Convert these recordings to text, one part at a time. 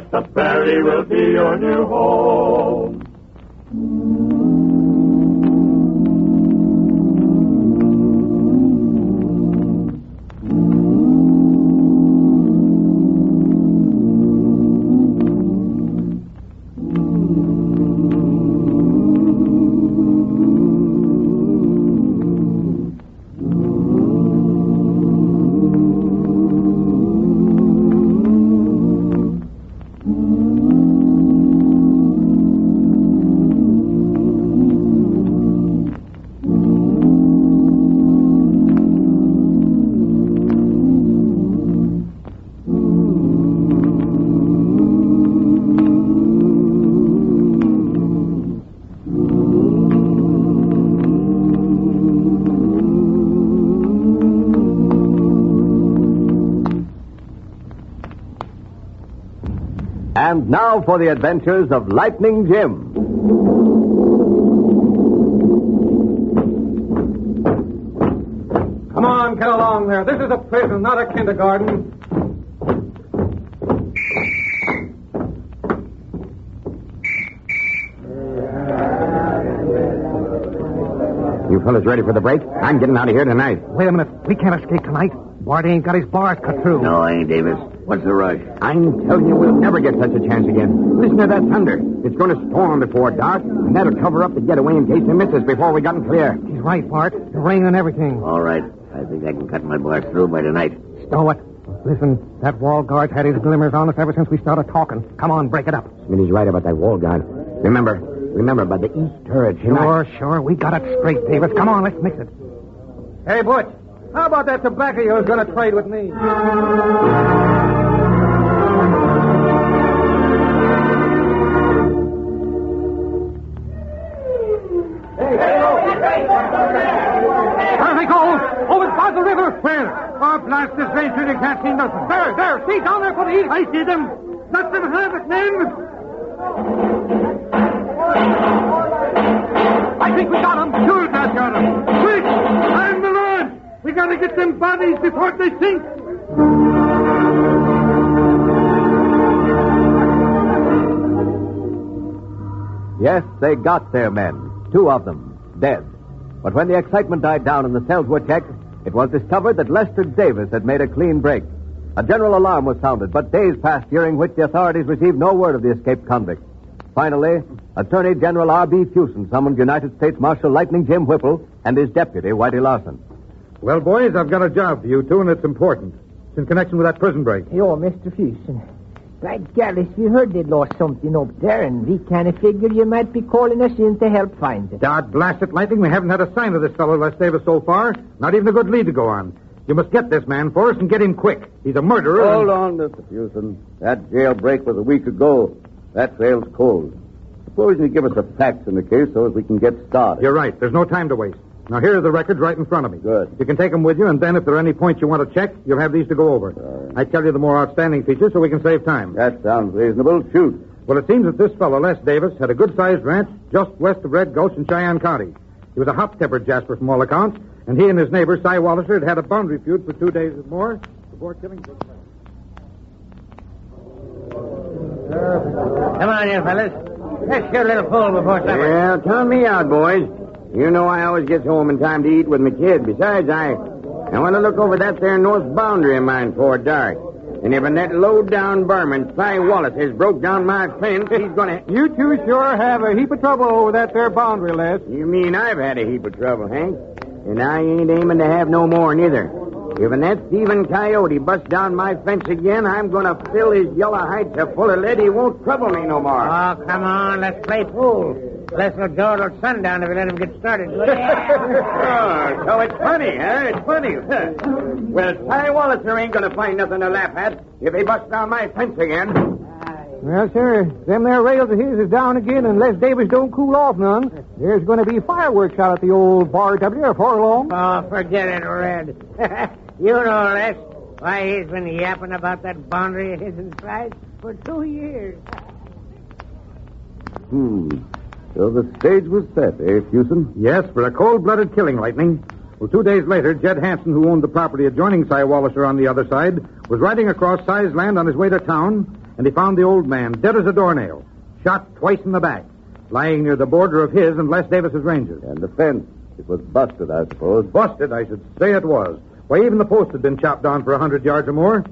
Yes, the ferry will be your new home. And now for the adventures of Lightning Jim. Come on, get along there. This is a prison, not a kindergarten. You fellas ready for the break? I'm getting out of here tonight. Wait a minute. We can't escape tonight. Bart ain't got his bars cut through. No, I ain't, Davis. What's the rush? I'm telling you, we'll never get such a chance again. Listen to that thunder. It's going to storm before dark, and that'll cover up the getaway in case they miss us before we gotten clear. He's right, Bart. The rain and everything. All right. I think I can cut my bars through by tonight. Stow it. Listen, that wall guard's had his glimmers on us ever since we started talking. Come on, break it up. Smitty's right about that wall guard. Remember, by the east turret. Sure. We got it straight, Davis. Come on, let's mix it. Hey, Butch, how about that tobacco you was going to trade with me? Where they go? Over by the river. Where? Oh, blast this rain through, they can't see nothing. There. See, down there for the east. I see them. Let them have it, men. I think we got them. Sure, Dad got them. Quick! I'm the launch. We got to get them bodies before they sink. Yes, they got their men. 2 of them, dead. But when the excitement died down and the cells were checked, it was discovered that Lester Davis had made a clean break. A general alarm was sounded, but days passed during which the authorities received no word of the escaped convict. Finally, Attorney General R.B. Fuson summoned United States Marshal Lightning Jim Whipple and his deputy, Whitey Larson. Well, boys, I've got a job for you two, and it's important. It's in connection with that prison break. Yo, Mr. Fuson. By Gallus, we heard they'd lost something up there, and we kind of figured you might be calling us in to help find it. God blast it, Lightning. We haven't had a sign of this fellow, Les Davis, so far. Not even a good lead to go on. You must get this man for us and get him quick. He's a murderer. Hold on, Mr. Fuson. That jailbreak was a week ago. That trail's cold. Suppose you give us the facts in the case so as we can get started. You're right. There's no time to waste. Now, here are the records right in front of me. Good. You can take them with you, and then if there are any points you want to check, you'll have these to go over. I tell you the more outstanding features so we can save time. That sounds reasonable. Shoot. Well, it seems that this fellow, Les Davis, had a good-sized ranch just west of Red Gulch in Cheyenne County. He was a hot-tempered Jasper from all accounts, and he and his neighbor, Cy Walliser, had had a boundary feud for 2 days or more before killing... Come on, you fellas. Let's shoot a little pull before supper. Yeah, count me out, boys. You know I always get home in time to eat with my kid. Besides, I want to look over that there north boundary of mine before dark. And if that low-down barman, Cy Wallace, has broke down my fence, he's going to... You two sure have a heap of trouble over that there boundary, Les. You mean I've had a heap of trouble, Hank? And I ain't aiming to have no more, neither. If that thieving coyote busts down my fence again, I'm going to fill his yellow hide so full of lead he won't trouble me no more. Oh, come on, let's play pool. Les will go till sundown if we let him get started. Oh, so it's funny, huh? It's funny. Well, Cy Walliser ain't going to find nothing to laugh at if he busts down my fence again. Well, sir, them there rails of his is down again, and Les Davis don't cool off none. There's going to be fireworks out at the old bar W before long. Oh, forget it, Red. You know, Les, why he's been yapping about that boundary of his inside for 2 years. So the stage was set, eh, Fuson? Yes, for a cold-blooded killing, Lightning. Well, 2 days later, Jed Hansen, who owned the property adjoining Cy Walliser on the other side, was riding across Cy's land on his way to town, and he found the old man dead as a doornail, shot twice in the back, lying near the border of his and Les Davis's ranges. And the fence. It was busted, I suppose. Busted, I should say it was. Why, even the post had been chopped down for 100 yards or more.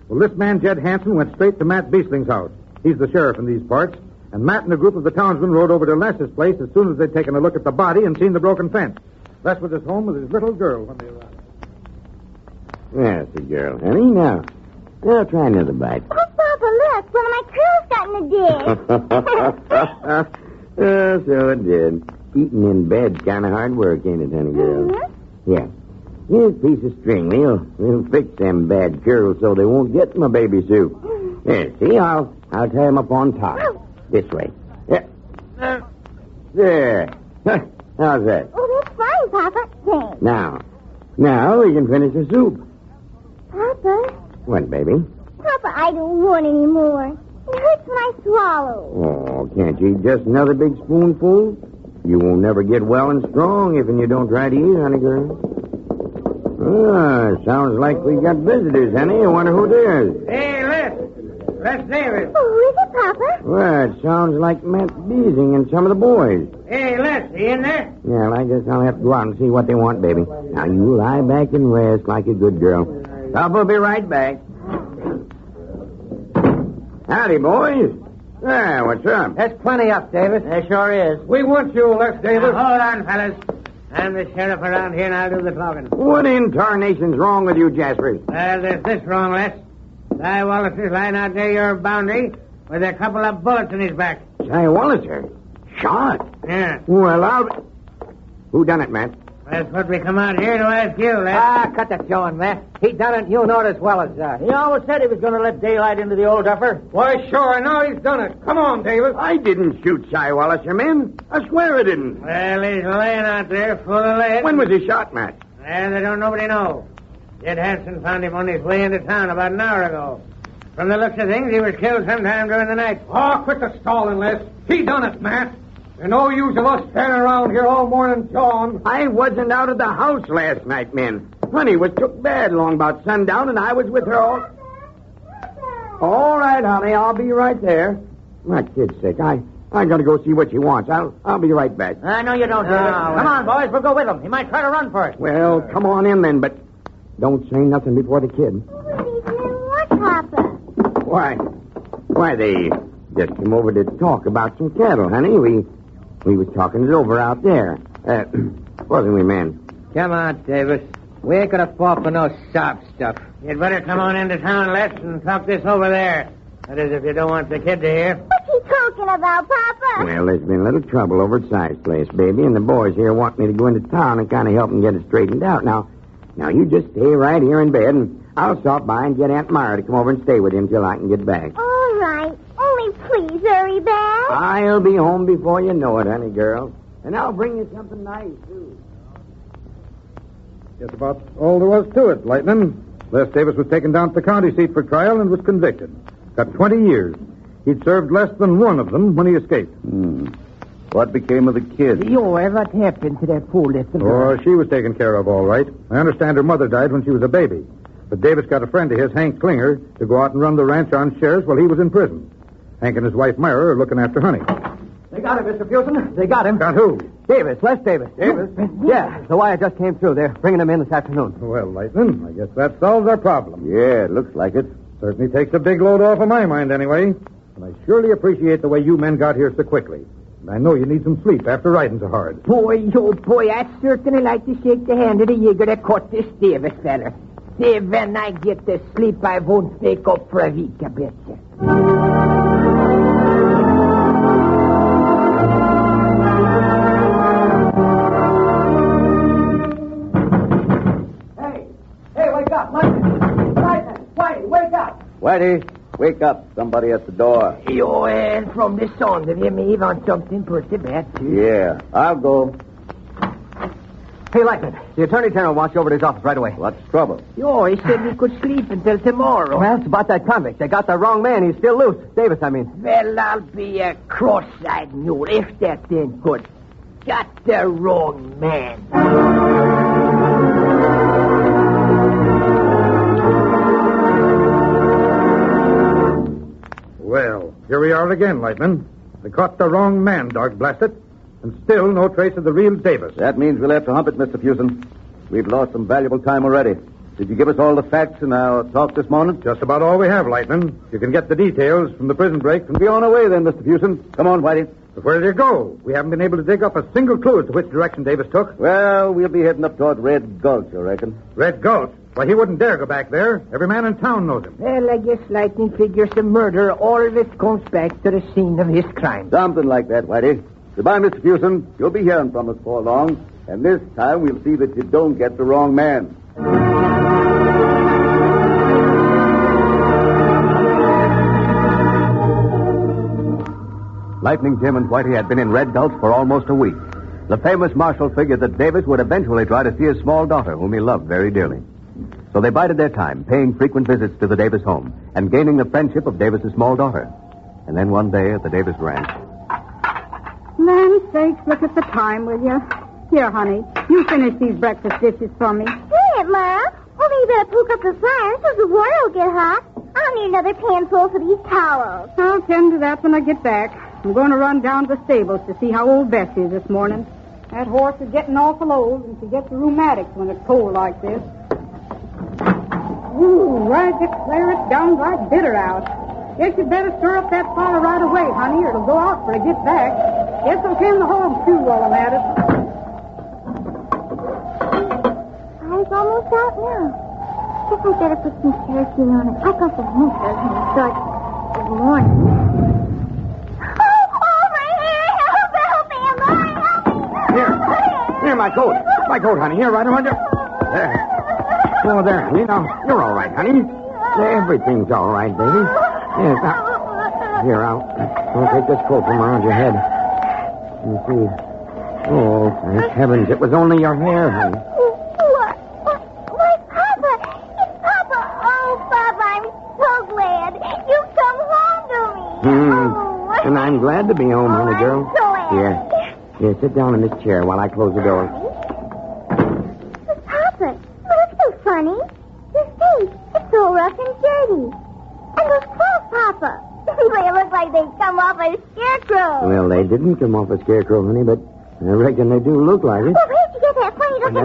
Well, this man, Jed Hansen, went straight to Matt Beesling's house. He's the sheriff in these parts. And Matt and a group of the townsmen rode over to Les's place as soon as they'd taken a look at the body and seen the broken fence. Les was at home with his little girl when they arrived. That's the girl, honey. Now, try another bite. Oh, Papa, look. One of my curls got in the dish. So it did. Eating in bed's kind of hard work, ain't it, honey girl? Mm-hmm. Yeah. Here's a piece of string. We'll fix them bad curls so they won't get in my baby soup. There, see, I'll tie them up on top. This way. There. How's that? Oh, that's fine, Papa. Thanks. Now we can finish the soup. Papa. What, baby? Papa, I don't want any more. It hurts when I swallow. Oh, can't you eat just another big spoonful? You won't never get well and strong if you don't try to eat, honey girl. Sounds like we got visitors, honey. I wonder who it is. Hey, Les Davis. Who is it, Papa? Well, it sounds like Matt Beesing and some of the boys. Hey, Les, you in there? Yeah, I guess I'll have to go out and see what they want, baby. Now, you lie back and rest like a good girl. Papa will be right back. Howdy, boys. What's up? There's plenty up, Davis. There sure is. We want you, Les Davis. Now, hold on, fellas. I'm the sheriff around here, and I'll do the talking. What in tarnation's wrong with you, Jaspers? Well, there's this wrong, Les. Cy Wallace is lying out near your boundary with a couple of bullets in his back. Cy Wallace, sir? Shot? Yeah. Well, Who done it, Matt? That's what we come out here to ask you, Les. Cut the jawing, Matt. He done it, you know it as well as He always said he was going to let daylight into the old duffer. Why, sure, now he's done it. Come on, Davis. I didn't shoot Cy Wallace, your men. I swear I didn't. Well, he's laying out there full of lead. When was he shot, Matt? Well, they don't nobody know. Jed Hansen found him on his way into town about an hour ago. From the looks of things, he was killed sometime during the night. Oh, quit the stalling, Les. He done it, Matt. There's no use of us standing around here all morning jawing. I wasn't out of the house last night, men. Honey was took bad long about sundown, and I was with her all... All right, honey, I'll be right there. My kid's sick. I gotta go see what she wants. I'll be right back. I know you don't, Davis. Come on, boys, we'll go with him. He might try to run for it. Well, come on in then, but don't say nothing before the kid. What, Papa? Why, they just came over to talk about some cattle, honey. We was talking it over out there. Wasn't we, man? Come on, Davis. We ain't gonna fall for no soft stuff. You'd better come on into town, Les, and talk this over there. That is, if you don't want the kid to hear. What's he talking about, Papa? Well, there's been a little trouble over at Cy's place, baby, and the boys here want me to go into town and kind of help them get it straightened out. Now, you just stay right here in bed, and I'll stop by and get Aunt Myra to come over and stay with you until I can get back. All right. Only please hurry back. I'll be home before you know it, honey girl. And I'll bring you something nice, too. Just about all there was to it, Lightning. Les Davis was taken down to the county seat for trial and was convicted. Got 20 years. He'd served less than one of them when he escaped. What became of the kid? What happened to that poor little girl? Oh, she was taken care of all right. I understand her mother died when she was a baby. But Davis got a friend of his, Hank Klinger, to go out and run the ranch on shares while he was in prison. Hank and his wife, Myra, are looking after Honey. They got him, Mr. Fusen. They got him. Got who? Davis, Les Davis. Davis? Yeah, the wire just came through. They're bringing him in this afternoon. Well, Lightning, I guess that solves our problem. Yeah, it looks like it. Certainly takes a big load off of my mind anyway. And I surely appreciate the way you men got here so quickly. And I know you need some sleep after riding so hard. Boy, I'd certainly like to shake the hand of the Jaeger that caught this Davis fella. See, when I get the sleep, I won't wake up for a week, I bet you. Hey, wake up, Lightning, Whitey, wake up. Whitey, wake up. Somebody at the door. And from the sound of him, he wants something pretty bad, too. Yeah, I'll go. Hey, Lightning, the Attorney General wants you over to his office right away. What's trouble? He said we could sleep until tomorrow. Well, it's about that convict. They got the wrong man. He's still loose. Davis, I mean. Well, I'll be a cross-eyed mule if that ain't good. Got the wrong man. Well, here we are again, Lightning. They caught the wrong man, dog blast it. And still no trace of the real Davis. That means we'll have to hump it, Mr. Fuson. We've lost some valuable time already. Did you give us all the facts in our talk this morning? Just about all we have, Lightning. You can get the details from the prison break. Be on our way then, Mr. Fuson. Come on, Whitey. But where did you go? We haven't been able to dig up a single clue as to which direction Davis took. Well, we'll be heading up toward Red Gulch, I reckon. Red Gulch? Why, he wouldn't dare go back there. Every man in town knows him. Well, I guess Lightning figures the murder always comes back to the scene of his crime. Something like that, Whitey. Goodbye, Mr. Fuson. You'll be hearing from us before long. And this time we'll see that you don't get the wrong man. Lightning Jim and Whitey had been in Red Gulch for almost a week. The famous Marshal figured that Davis would eventually try to see his small daughter, whom he loved very dearly. So they bided their time, paying frequent visits to the Davis home and gaining the friendship of Davis's small daughter. And then one day at the Davis ranch. Land sakes, look at the time, will you? Here, honey, you finish these breakfast dishes for me. Hey, Ma. Only you better poke up the fire so the water will get hot. I'll need another pan full for these towels. I'll tend to that when I get back. I'm going to run down to the stables to see how old Bess is this morning. That horse is getting awful old, and she gets the rheumatics when it's cold like this. Ooh, I declare it's downright bitter out. Guess you'd better stir up that fire right away, honey, or it'll go out before I get back. Guess I'll tend the hogs, too, while I'm at it. Fire's almost out now. Guess I'd better put some kerosene on it. I got the hint of it start this morning. Oh, my hair! Help me! Help me! Here, my coat. My coat, honey. Here, right around you. There. Oh, there, honey. Now, you're all right, honey. Everything's all right, baby. Yes, now, here, I'll take this coat from around your head. Let me see. Oh, thank heavens, it was only your hair, honey. What? Why, Papa? It's Papa. Oh, Papa, I'm so glad. You've come home to me. Oh. And I'm glad to be home, honey girl. I'm so happy. Here, sit down in this chair while I close the door. But Papa, you look so funny. Your face, it's so rough and dirty. And those clothes, Papa. They look like they come off a scarecrow. Well, they didn't come off a scarecrow, honey, but I reckon they do look like it. Well, where'd you get that funny looking...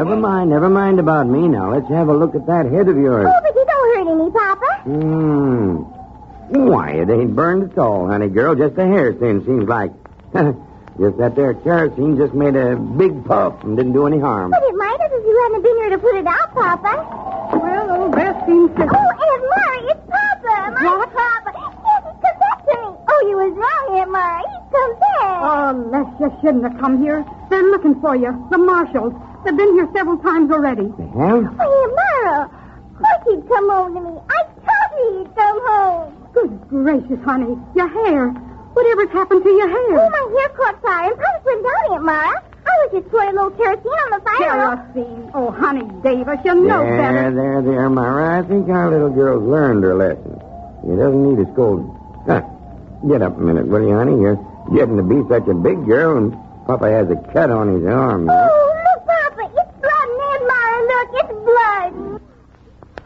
Never mind about me now. Let's have a look at that head of yours. Oh, but you don't hurt any, Papa. Why, it ain't burned at all, honey girl. Just a hair thin, seems like. Just that there kerosene just made a big puff and didn't do any harm. But it might have if you hadn't been here to put it out, Papa. Well, old Bess seems to... Oh, Aunt Murray, it's Papa. My Papa. Yes, he's come back to me. Oh, you was wrong, Aunt Murray. He's come back. Oh, Les, you shouldn't have come here. They're looking for you. The marshals. They've been here several times already. They have? Oh, Aunt Murray. Of course he'd come home to me. I told you he'd come home. Good gracious, honey. Your hair. Whatever's happened to your hair? Oh, my hair caught fire and Papa went down, Aunt Mara. I was just pouring a little kerosene on the fire. Kerosene? Oh, honey, Davis, you know better. There, Myra. I think our little girl's learned her lesson. She doesn't need a scolding. Get up a minute, will you, honey? You're getting to be such a big girl, and Papa has a cut on his arm. Oh, look, Papa. It's blood, Aunt Mara. Look, it's blood.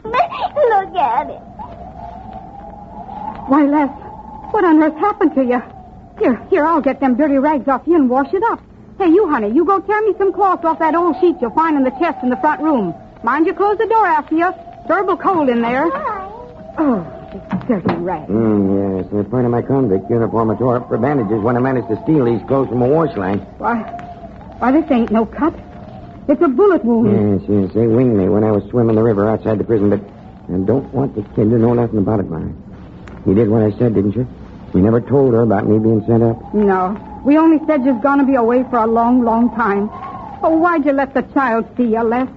Look at it. Why, Les, what on earth happened to you? Here, I'll get them dirty rags off you and wash it up. Hey, you, honey, you go tear me some cloth off that old sheet you'll find in the chest in the front room. Mind you close the door after you. Terrible cold in there. Oh, these dirty rags. Yes, they're part of my convict uniform. I tore up for bandages when I managed to steal these clothes from a wash line. Why, this ain't no cut. It's a bullet wound. Yes, they winged me when I was swimming the river outside the prison, but I don't want the kid to know nothing about it, Myra. You did what I said, didn't you? You never told her about me being sent up? No. We only said you're going to be away for a long, long time. Oh, why'd you let the child see you, Les?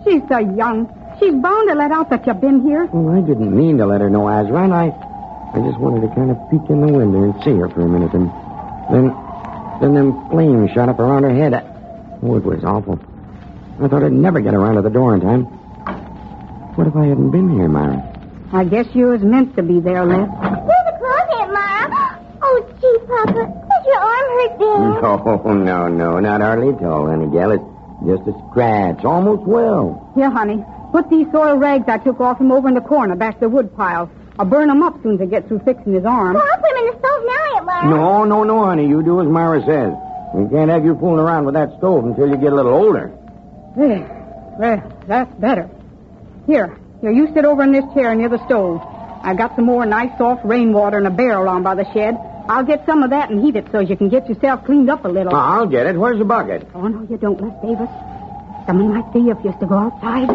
She's so young. She's bound to let out that you've been here. Well, I didn't mean to let her know I was right. I just wanted to kind of peek in the window and see her for a minute. And then them flames shot up around her head. Oh, it was awful. I thought I'd never get around to the door in time. What if I hadn't been here, Myra? I guess you was meant to be there, Les. Here's the cloth, Aunt Mara. Oh, gee, Papa. Does your arm hurt bad? No. Not hardly at all, honey gal. It's just a scratch. Almost well. Here, honey. Put these soiled rags I took off him over in the corner back to the wood pile. I'll burn him up soon as I get through fixing his arm. Well, I'll put him in the stove now, Aunt Myra. No, honey. You do as Myra says. We can't have you fooling around with that stove until you get a little older. There. Well, that's better. Here, you sit over in this chair near the stove. I got some more nice soft rainwater in a barrel on by the shed. I'll get some of that and heat it so you can get yourself cleaned up a little. I'll get it. Where's the bucket? Oh, no, you don't, Les Davis. Someone might see you if you used to go outside.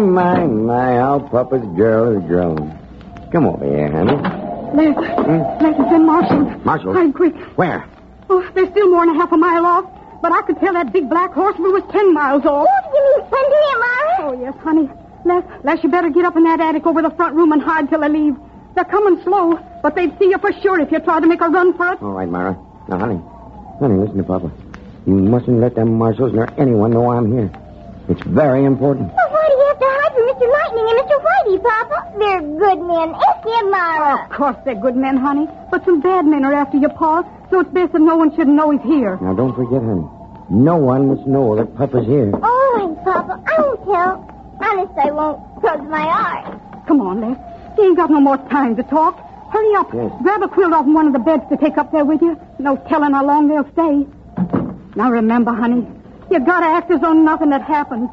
My, how Papa's girl has grown. Come over here, honey. Les, Les, it's in Marshall. Marshall? Hide quick. Where? Oh, they're still more than a half a mile off, but I could tell that big black horse was 10 miles off. Oh, do you mean thunder, Aunt Myra? Oh, yes, honey. Les, you better get up in that attic over the front room and hide till I leave. They're coming slow, but they'd see you for sure if you tried to make a run for it. All right, Myra. Now, honey, listen to Papa. You mustn't let them marshals nor anyone know I'm here. It's very important. Well, why do you have to hide from Mr. Lightning and Mr. Whitey, Papa? They're good men, isn't it, Myra? Of course they're good men, honey, but some bad men are after your pa, so it's best that no one should know he's here. Now, don't forget, honey. No one must know that Papa's here. All right, Papa. I won't tell. Honest, I won't. Close my eyes. Come on, Les. You ain't got no more time to talk. Hurry up. Yes. Grab a quilt off one of the beds to take up there with you. No telling how long they'll stay. Now remember, honey, you gotta act as though nothing had happened.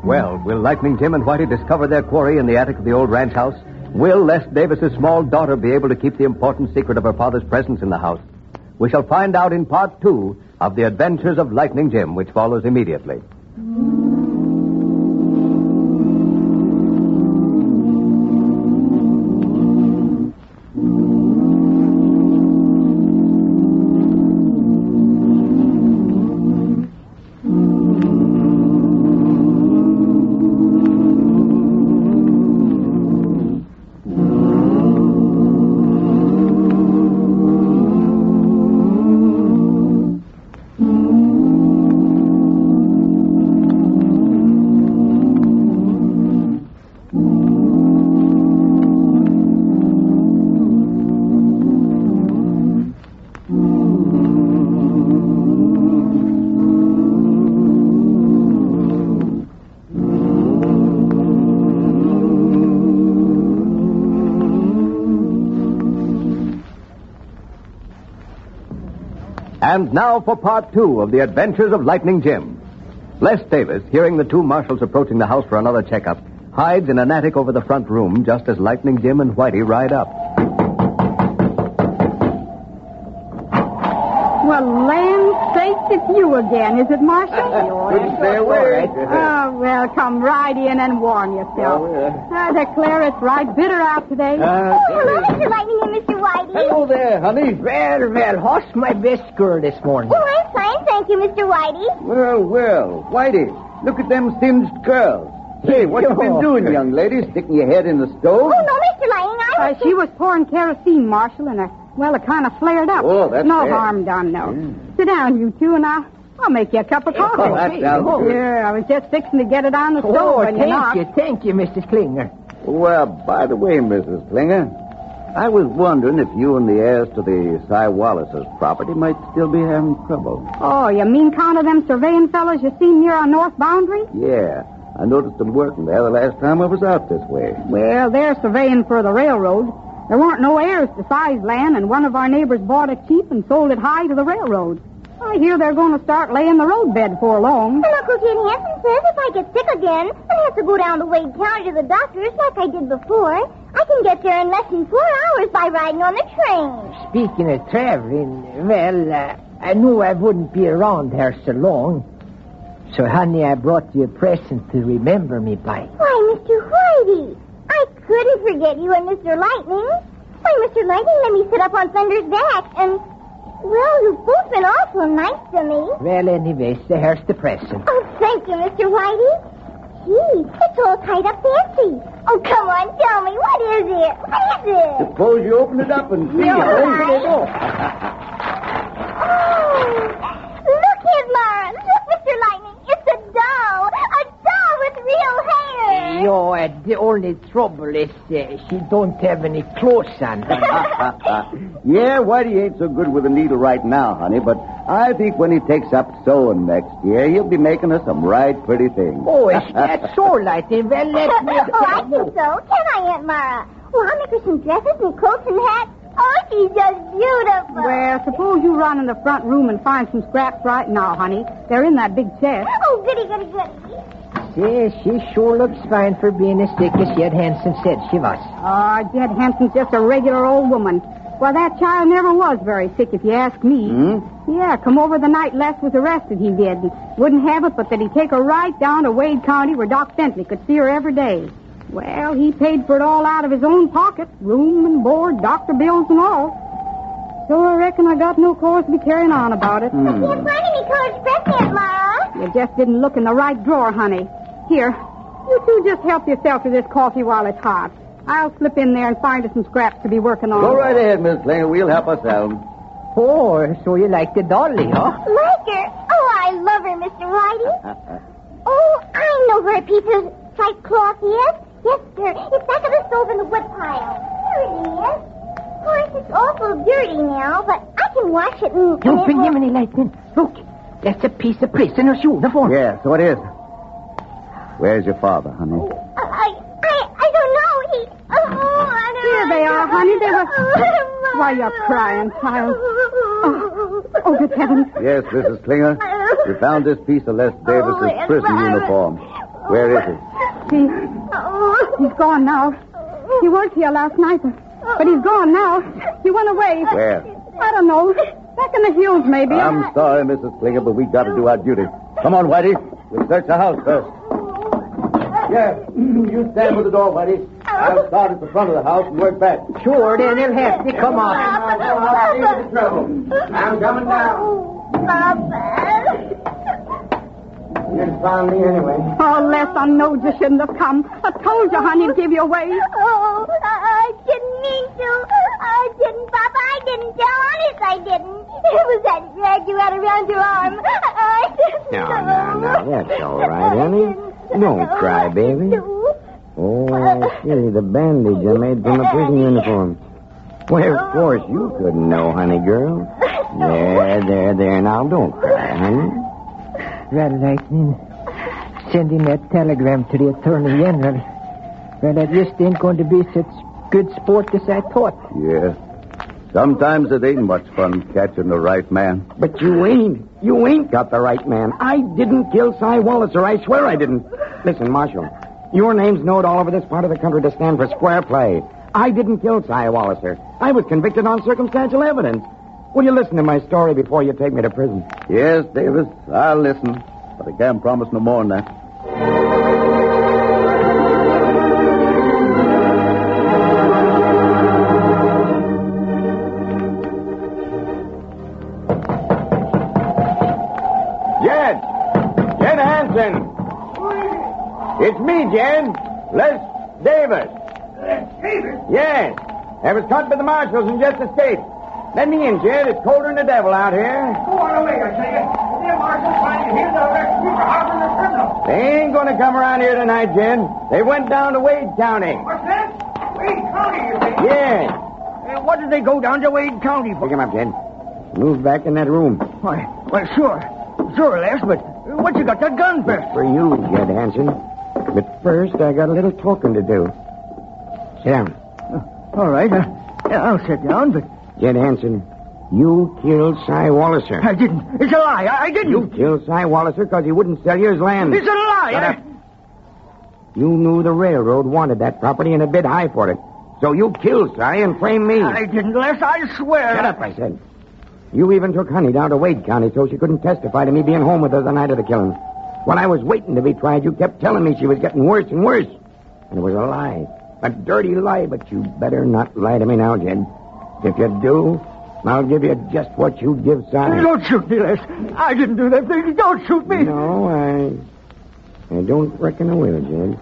Well, will Lightning Jim and Whitey discover their quarry in the attic of the old ranch house? Will Les Davis's small daughter be able to keep the important secret of her father's presence in the house? We shall find out in part 2 of The Adventures of Lightning Jim, which follows immediately. And now for part 2 of The Adventures of Lightning Jim. Les Davis, hearing the two marshals approaching the house for another checkup, hides in an attic over the front room just as Lightning Jim and Whitey ride up. Well, land sakes, it's you again, is it, Marshal? Couldn't stay away. Oh, well, come right in and warm yourself. I declare it's right bitter out today. Hello, Mr. Lightning and Mr. Whitey. Hello there, honey. Well, what's my best girl this morning? Oh, I'm fine, thank you, Mr. Whitey. Well, Whitey, look at them singed curls. Say, what you been doing, young lady? Sticking your head in the stove? Oh, no, Mr. Lightning, She was pouring kerosene, Marshal, and it kind of flared up. Oh, that's no bad. harm done, no. Sit down, you two, and I'll make you a cup of coffee. Oh, that sounds good. Yeah, I was just fixing to get it on the stove when you knocked. Thank you, Mrs. Klinger. Well, by the way, Mrs. Klinger, I was wondering if you and the heirs to the Cy Wallace's property might still be having trouble. Oh, you mean kind of them surveying fellows you seen near our north boundary? Yeah, I noticed them working there the last time I was out this way. Well, they're surveying for the railroad. There weren't no heirs to Cy's land, and one of our neighbors bought it cheap and sold it high to the railroad. I hear they're going to start laying the roadbed for long. And Uncle Kid Hansen says if I get sick again and have to go down to Wade County to the doctor's like I did before, I can get there in less than 4 hours by riding on the train. Speaking of traveling, well, I knew I wouldn't be around here so long. So, honey, I brought you a present to remember me by. Why, Mr. Whitey, I couldn't forget you and Mr. Lightning. Why, Mr. Lightning let me sit up on Thunder's back, and, well, you've both been awful nice to me. Well, anyway, so here's the present. Oh, thank you, Mr. Whitey. Gee, it's all tied up fancy. Oh, come on, tell me, what is it? What is it? Suppose you open it up and see. Look here, Mara. Look, Mr. Lightning. It's a doll with real hair. Yo, the only trouble is she don't have any clothes on. Yeah, Whitey ain't so good with a needle right now, honey, but I think when he takes up sewing next year, he'll be making us some right pretty things. Oh, is that so, Lightning? Well, let me Oh, I think so. Can I, Aunt Mara? Well, I'll make her some dresses and coats and hats. Oh, she's just beautiful. Well, suppose you run in the front room and find some scraps right now, honey. They're in that big chest. Oh, goody, goody, goody. Yeah, she sure looks fine for being as sick as Jed Hansen said she was. Oh, Jed Hansen's just a regular old woman. Well, that child never was very sick, if you ask me. Yeah, come over the night Les was arrested, he did. Wouldn't have it but that he'd take her right down to Wade County where Doc Bentley could see her every day. Well, he paid for it all out of his own pocket, room and board, doctor bills and all. So I reckon I got no cause to be carrying on about it. I can't find any colored dress, Aunt Mara. You just didn't look in the right drawer, honey. Here, you two just help yourself to this coffee while it's hot. I'll slip in there and find us some scraps to be working on. Go right ahead, Miss Klinger. We'll help ourselves. Oh, so you like the dolly, huh? Like her? Oh, I love her, Mr. Whitey. Oh, I know where a piece of striped cloth is. Yes, sir. It's back of the stove in the wood pile. Here it is. Of course, it's awful dirty now, but I can wash it and... Don't forgive me, Lightning. Look, that's a piece of prisoner's uniform. Yeah, so it is. Where's your father, honey? I don't know. He... Oh, I don't Here know. they are, honey. They were... Why, you're crying, child. Oh, good heavens. Yes, Mrs. Klinger. We found this piece of Les Davis's prison uniform. Where is it? He's gone now. He was here last night, but he's gone now. He went away. Where? I don't know. Back in the hills, maybe. I'm sorry, Mrs. Klinger, but we got to do our duty. Come on, Whitey. We'll search the house first. Yeah, you stand with the door, Whitey. I'll start at the front of the house and work back. Sure, then he'll have to come on. I'm coming down. Papa. You didn't find me anyway. Oh, Les, I know you shouldn't have come. I told you, honey, to give you away. Oh, I didn't mean to. I didn't, Papa. I didn't tell. Honest, I didn't. It was that drag you had around your arm. I didn't. No. That's all right, honey. Don't cry, baby. Oh, I see. The bandage I made from a prison uniform. Well, of course, you couldn't know, honey girl. There. Now, don't cry, honey. Well, Lightning, sending that telegram to the Attorney General. Well, that just ain't going to be such good sport as I thought. Yeah. Sometimes it ain't much fun catching the right man. But you ain't got the right man. I didn't kill Cy Walliser. I swear I didn't. Listen, Marshal, your name's known all over this part of the country to stand for square play. I didn't kill Cy Walliser. I was convicted on circumstantial evidence. Will you listen to my story before you take me to prison? Yes, Davis, I'll listen. But I can't promise no more than that. Jed Hansen. It's me, Jed. Les Davis. Les Davis? Yes. I was caught by the marshals and just escaped. Let me in, Jed. It's colder than the devil out here. Go on away, I tell you. The marshals find you here, they'll arrest you for harboring a criminal. They ain't going to come around here tonight, Jed. They went down to Wade County. What's that? Wade County, you say? Yes. What did they go down to Wade County for? Pick him up, Jed. Move back in that room. Why, well, sure. Sure, Les, but what you got that gun for? For you, Jed Hansen. But first, I got a little talking to do. Sit down. All right. I'll sit down, but... Jed Hansen, you killed Cy Walliser. I didn't. It's a lie. I didn't. You killed Cy Walliser because he wouldn't sell you his land. It's a lie. Shut up. You knew the railroad wanted that property and a bid high for it. So you killed Cy and framed me. I didn't, Les. I swear. Shut up, I said. You even took Honey down to Wade County so she couldn't testify to me being home with her the night of the killing. When I was waiting to be tried, you kept telling me she was getting worse and worse. And it was a lie. A dirty lie, but you better not lie to me now, Jed. If you do, I'll give you just what you give Cy. Don't shoot me, Les. I didn't do that thing. Don't shoot me. No, I don't reckon I will, Jed.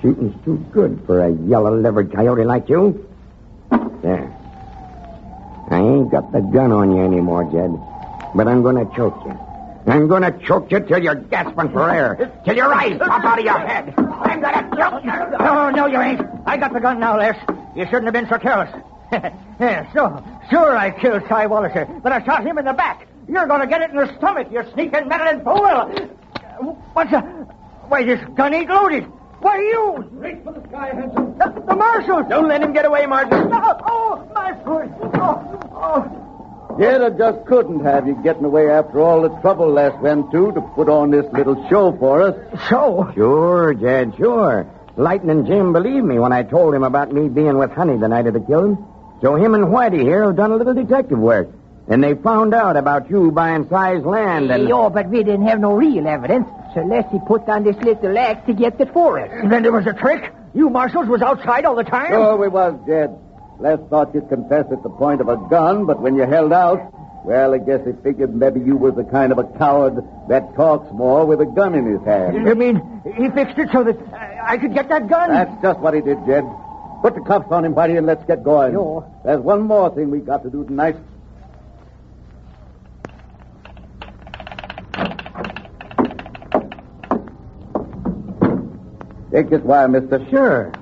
Shooting's too good for a yellow-livered coyote like you. There. I ain't got the gun on you anymore, Jed. But I'm going to choke you. I'm going to choke you till you're gasping for air. Till your eyes pop out of your head. I'm going to choke you. Oh, no, you ain't. I got the gun now, Les. You shouldn't have been so careless. Sure I killed Cy Walliser, but I shot him in the back. You're going to get it in the stomach, you sneaking meddling fool. What's the... Why, this gun ain't loaded. Why, you... Straight for the sky, Hanson. The Marshal. Don't let him get away, Marshal. Oh, my foot. Oh. Jed, I just couldn't have you getting away after all the trouble Les went to put on this little show for us. Show? Sure, Jed, sure. Lightning Jim believed me when I told him about me being with Honey the night of the killing. So him and Whitey here have done a little detective work. And they found out about you buying Cy's land and... Oh, but we didn't have no real evidence. So Leslie put on this little act to get it for us. Then there was a trick? You marshals was outside all the time? Sure we was, Jed. Les thought you'd confess at the point of a gun, but when you held out, well, I guess he figured maybe you was the kind of a coward that talks more with a gun in his hand. You mean he fixed it so that I could get that gun? That's just what he did, Jed. Put the cuffs on him, Whitey, and let's get going. Sure. There's one more thing we got to do tonight. Take this wire, mister. Sure.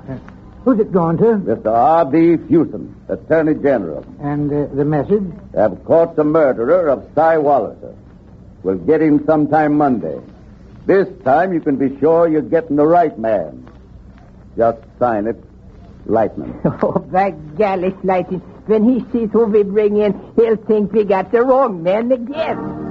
Who's it going to? Mr. R.B. Fusen, Attorney General. And the message? Have caught the murderer of Cy Walliser. We'll get him sometime Monday. This time you can be sure you're getting the right man. Just sign it, Lightning. Oh, by golly, Lightning. When he sees who we bring in, he'll think we got the wrong man again.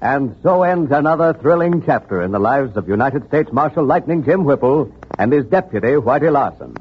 And so ends another thrilling chapter in the lives of United States Marshal Lightning Jim Whipple and his deputy, Whitey Larson.